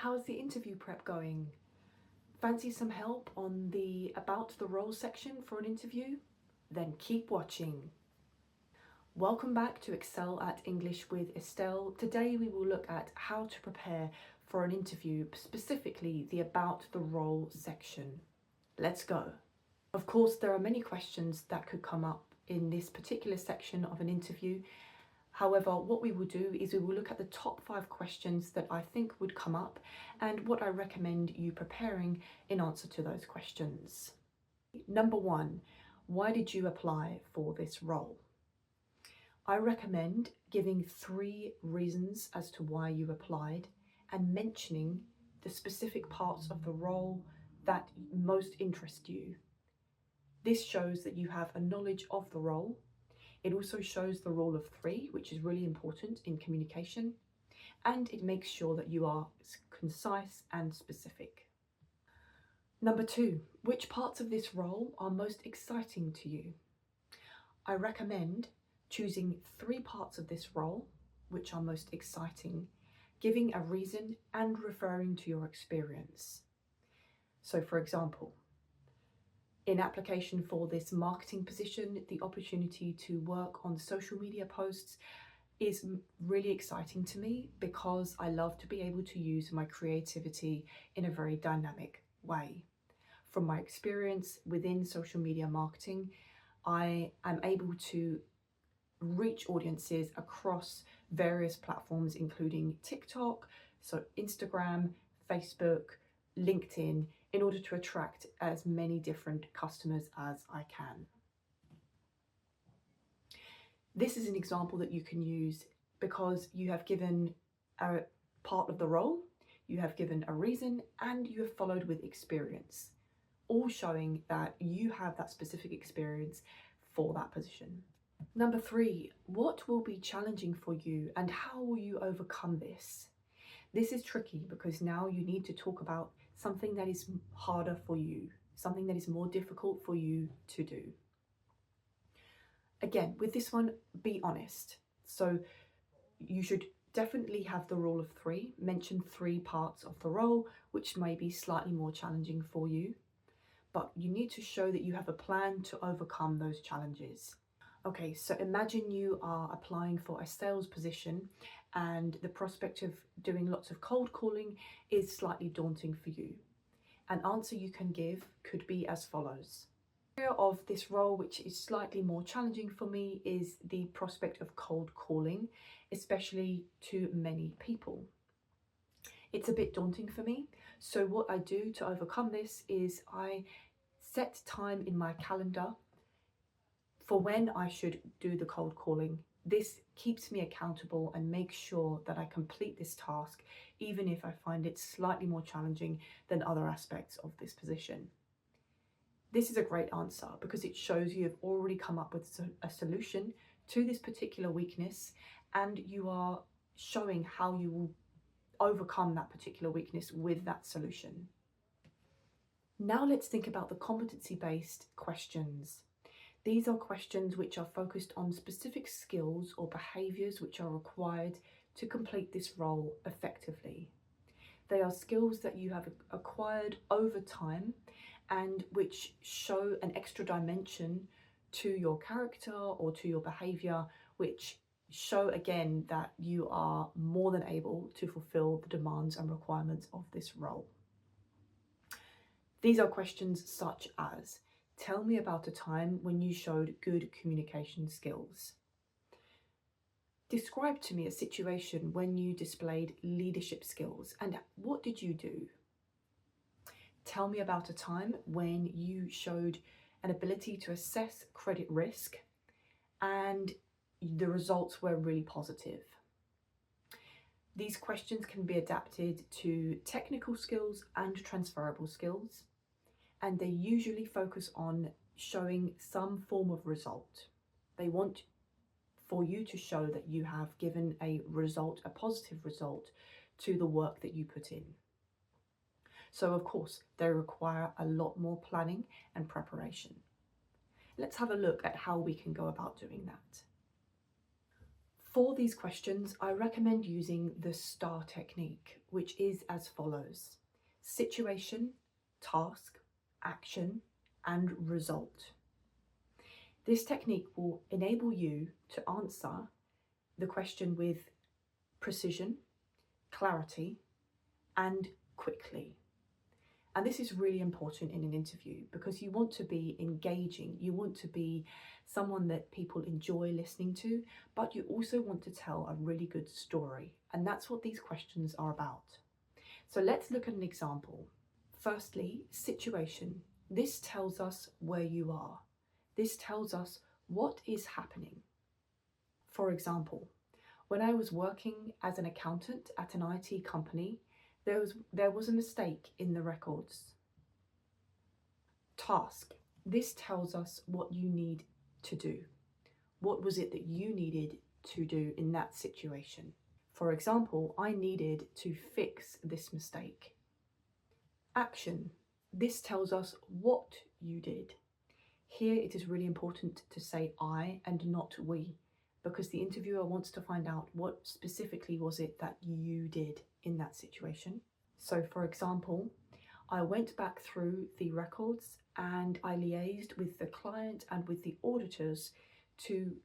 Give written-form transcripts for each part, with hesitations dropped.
how's the interview prep going? Fancy some help on the About the Role section for an interview? Then keep watching. Welcome back to Excel at English with Estelle. Today we will look at how to prepare for an interview, specifically the About the Role section. Let's go. Of course, there are many questions that could come up in this particular section of an interview. However, what we will do is we will look at the top 5 questions that I think would come up and what I recommend you preparing in answer to those questions. Number 1, why did you apply for this role? I recommend giving 3 reasons as to why you applied and mentioning the specific parts of the role that most interest you. This shows that you have a knowledge of the role. It also shows the rule of 3, which is really important in communication, and it makes sure that you are concise and specific. Number 2, which parts of this role are most exciting to you? I recommend choosing 3 parts of this role which are most exciting, giving a reason and referring to your experience. So for example, in application for this marketing position, the opportunity to work on social media posts is really exciting to me because I love to be able to use my creativity in a very dynamic way. From my experience within social media marketing, I am able to reach audiences across various platforms, including TikTok, so Instagram, Facebook, LinkedIn, in order to attract as many different customers as I can. This is an example that you can use because you have given a part of the role, you have given a reason, and you have followed with experience, all showing that you have that specific experience for that position. Number 3, what will be challenging for you and how will you overcome this? This is tricky because now you need to talk about something that is harder for you, something that is more difficult for you to do. Again, with this one, be honest. So you should definitely have the rule of 3, mention 3 parts of the role, which may be slightly more challenging for you, but you need to show that you have a plan to overcome those challenges. Okay, so imagine you are applying for a sales position and the prospect of doing lots of cold calling is slightly daunting for you. An answer you can give could be as follows. The area of this role which is slightly more challenging for me is the prospect of cold calling, especially to many people. It's a bit daunting for me, so what I do to overcome this is I set time in my calendar for when I should do the cold calling. This keeps me accountable and makes sure that I complete this task, even if I find it slightly more challenging than other aspects of this position. This is a great answer because it shows you have already come up with a solution to this particular weakness and you are showing how you will overcome that particular weakness with that solution. Now let's think about the competency-based questions. These are questions which are focused on specific skills or behaviours which are required to complete this role effectively. They are skills that you have acquired over time and which show an extra dimension to your character or to your behaviour, which show again that you are more than able to fulfil the demands and requirements of this role. These are questions such as, tell me about a time when you showed good communication skills. Describe to me a situation when you displayed leadership skills and what did you do? Tell me about a time when you showed an ability to assess credit risk and the results were really positive. These questions can be adapted to technical skills and transferable skills, and they usually focus on showing some form of result. They want for you to show that you have given a result, a positive result, to the work that you put in. So of course, they require a lot more planning and preparation. Let's have a look at how we can go about doing that. For these questions, I recommend using the STAR technique, which is as follows: situation, task, action, and result. This technique will enable you to answer the question with precision, clarity, and quickly. And this is really important in an interview because you want to be engaging, you want to be someone that people enjoy listening to, but you also want to tell a really good story. And that's what these questions are about. So let's look at an example. Firstly, situation. This tells us where you are. This tells us what is happening. For example, when I was working as an accountant at an IT company, there was a mistake in the records. Task. This tells us what you need to do. What was it that you needed to do in that situation? For example, I needed to fix this mistake. Action. This tells us what you did. Here it is really important to say I and not we, because the interviewer wants to find out what specifically was it that you did in that situation. So for example, I went back through the records and I liaised with the client and with the auditors to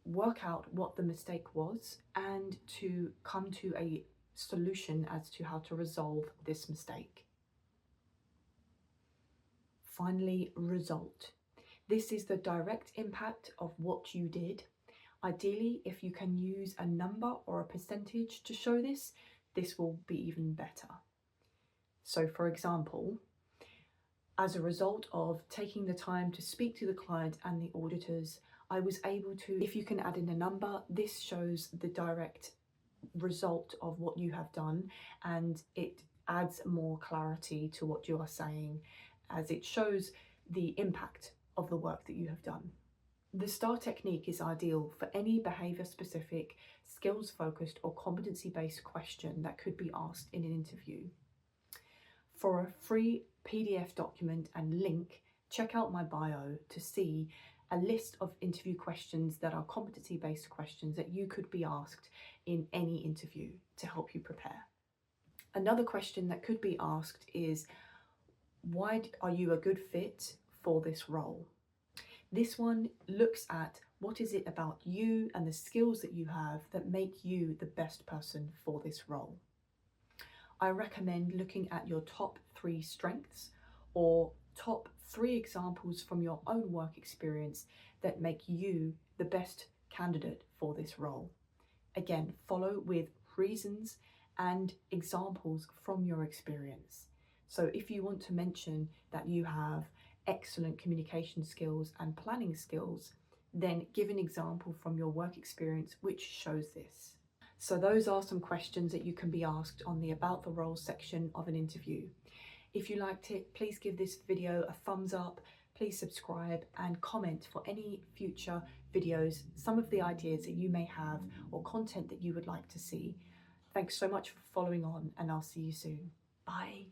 work out what the mistake was and to come to a solution as to how to resolve this mistake. Finally, result. This is the direct impact of what you did. Ideally, if you can use a number or a percentage to show this, this will be even better. So for example, as a result of taking the time to speak to the client and the auditors, I was able to, if you can add in a number, this shows the direct result of what you have done, and it adds more clarity to what you are saying as it shows the impact of the work that you have done. The STAR technique is ideal for any behaviour specific, skills focused or competency based question that could be asked in an interview. For a free PDF document and link, check out my bio to see a list of interview questions that are competency based questions that you could be asked in any interview to help you prepare. Another question that could be asked is, why are you a good fit for this role? This one looks at what is it about you and the skills that you have that make you the best person for this role. I recommend looking at your top 3 strengths or top 3 examples from your own work experience that make you the best candidate for this role. Again, follow with reasons and examples from your experience. So if you want to mention that you have excellent communication skills and planning skills, then give an example from your work experience which shows this. So those are some questions that you can be asked on the About the Role section of an interview. If you liked it, please give this video a thumbs up, please subscribe and comment for any future videos, some of the ideas that you may have or content that you would like to see. Thanks so much for following on, and I'll see you soon. Bye.